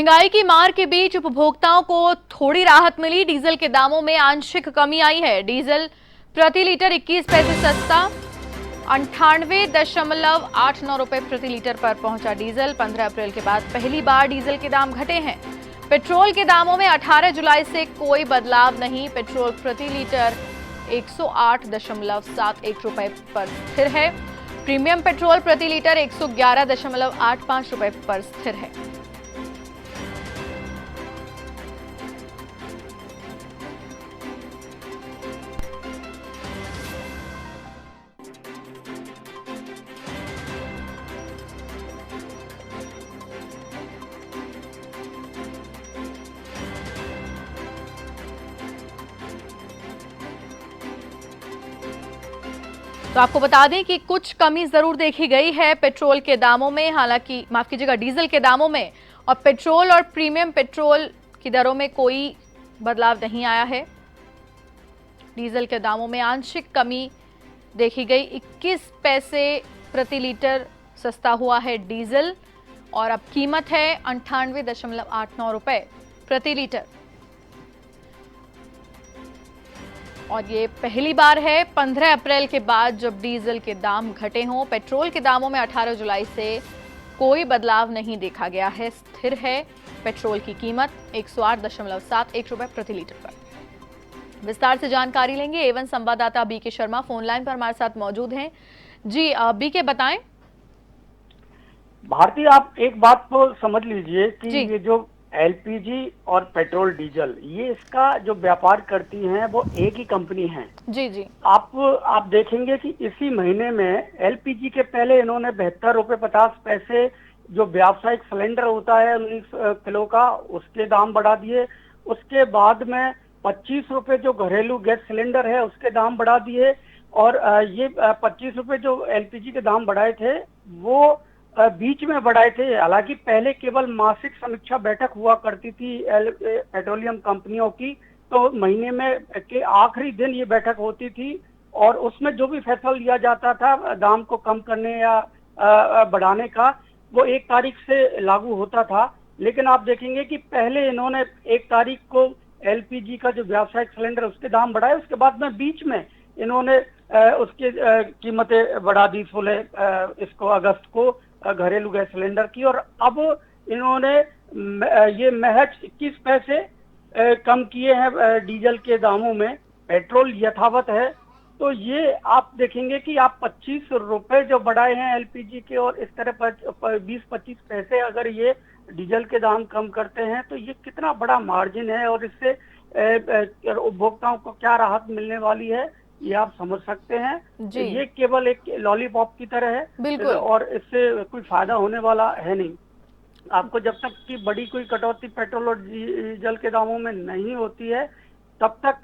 महंगाई की मार के बीच उपभोक्ताओं को थोड़ी राहत मिली। डीजल के दामों में आंशिक कमी आई है। डीजल प्रति लीटर 21 पैसे सस्ता 98.89 रुपए प्रति लीटर पर पहुंचा। डीजल 15 अप्रैल के बाद पहली बार डीजल के दाम घटे हैं। पेट्रोल के दामों में 18 जुलाई से कोई बदलाव नहीं। पेट्रोल प्रति लीटर 108.71 रुपए पर स्थिर है। प्रीमियम पेट्रोल प्रति लीटर 111.85 रुपए पर स्थिर है। तो आपको बता दें कि कुछ कमी जरूर देखी गई है पेट्रोल के दामों में, हालांकि माफ कीजिएगा डीजल के दामों में, और पेट्रोल और प्रीमियम पेट्रोल की दरों में कोई बदलाव नहीं आया है। डीजल के दामों में आंशिक कमी देखी गई। 21 पैसे प्रति लीटर सस्ता हुआ है डीजल और अब कीमत है 98.89 रुपए प्रति लीटर। और ये पहली बार है 15 अप्रैल के बाद जब डीजल के दाम घटे हों। पेट्रोल के दामों में 18 जुलाई से कोई बदलाव नहीं देखा गया है, स्थिर है पेट्रोल की कीमत 108.71 रुपए प्रति लीटर पर। विस्तार से जानकारी लेंगे एवन संवाददाता बीके शर्मा फोन लाइन पर हमारे साथ मौजूद हैं। जी बीके बताएं। भारती, आप एक बात तो समझ लीजिए कि ये जो एलपीजी और पेट्रोल डीजल, ये इसका जो व्यापार करती हैं वो एक ही कंपनी है। जी जी। आप देखेंगे कि इसी महीने में एलपीजी के पहले इन्होंने 72 रुपए 50 पैसे जो व्यावसायिक सिलेंडर होता है 19 किलो का, उसके दाम बढ़ा दिए। उसके बाद में 25 रुपए जो घरेलू गैस सिलेंडर है उसके दाम बढ़ा दिए। और ये 25 रुपए जो एलपीजी के दाम बढ़ाए थे वो बीच में बढ़ाए थे। हालांकि पहले केवल मासिक समीक्षा बैठक हुआ करती थी पेट्रोलियम कंपनियों की, तो महीने में के आखिरी दिन ये बैठक होती थी और उसमें जो भी फैसला लिया जाता था दाम को कम करने या बढ़ाने का, वो 1 तारीख से लागू होता था। लेकिन आप देखेंगे कि पहले इन्होंने 1 तारीख को एलपीजी का जो व्यावसायिक सिलेंडर उसके दाम बढ़ाए, उसके बाद में बीच में इन्होंने उसकी कीमतें बढ़ा दी 16 इसको अगस्त को घरेलू गैस सिलेंडर की। और अब इन्होंने ये महज 21 पैसे कम किए हैं डीजल के दामों में। पेट्रोल यथावत है। तो ये आप देखेंगे कि आप 25 रुपए जो बढ़ाए हैं एलपीजी के और इस तरह 20-25 पैसे अगर ये डीजल के दाम कम करते हैं तो ये कितना बड़ा मार्जिन है और इससे उपभोक्ताओं को क्या राहत मिलने वाली है ये आप समझ सकते हैं। ये केवल एक लॉलीपॉप की तरह है और इससे कोई फायदा होने वाला है नहीं। आपको जब तक की बड़ी कोई कटौती पेट्रोल और डीजल के दामों में नहीं होती है तब तक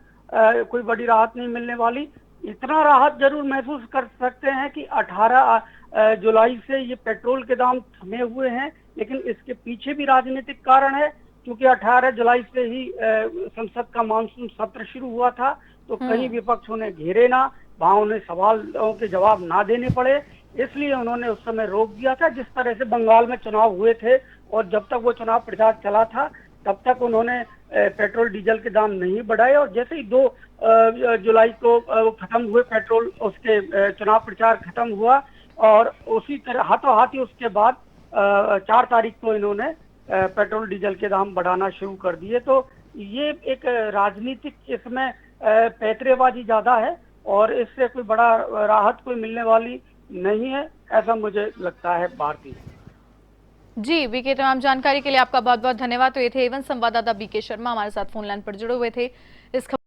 कोई बड़ी राहत नहीं मिलने वाली। इतना राहत जरूर महसूस कर सकते हैं कि 18 जुलाई से ये पेट्रोल के दाम थमे हुए हैं, लेकिन इसके पीछे भी राजनीतिक कारण है, क्योंकि 18 जुलाई से ही संसद का मानसून सत्र शुरू हुआ था। तो कहीं विपक्ष उन्हें घेरे ना, वहां उन्हें सवालों के जवाब ना देने पड़े, इसलिए उन्होंने उस समय रोक दिया था। जिस तरह से बंगाल में चुनाव हुए थे और जब तक वो चुनाव प्रचार चला था तब तक उन्होंने पेट्रोल डीजल के दाम नहीं बढ़ाए और जैसे ही 2 जुलाई को खत्म हुए पेट्रोल, उसके चुनाव प्रचार खत्म हुआ और उसी तरह हाथों हाथ ही उसके बाद 4 तारीख को इन्होंने पेट्रोल डीजल के दाम बढ़ाना शुरू कर दिए। तो ये एक राजनीतिक इसमें पैतरेबाजी ज्यादा है और इससे कोई बड़ा राहत कोई मिलने वाली नहीं है, ऐसा मुझे लगता है। भारती जी बीके, तमाम जानकारी के लिए आपका बहुत बहुत धन्यवाद। तो ये थे एवन संवाददाता बीके शर्मा हमारे साथ फोन लाइन पर जुड़े हुए थे। इस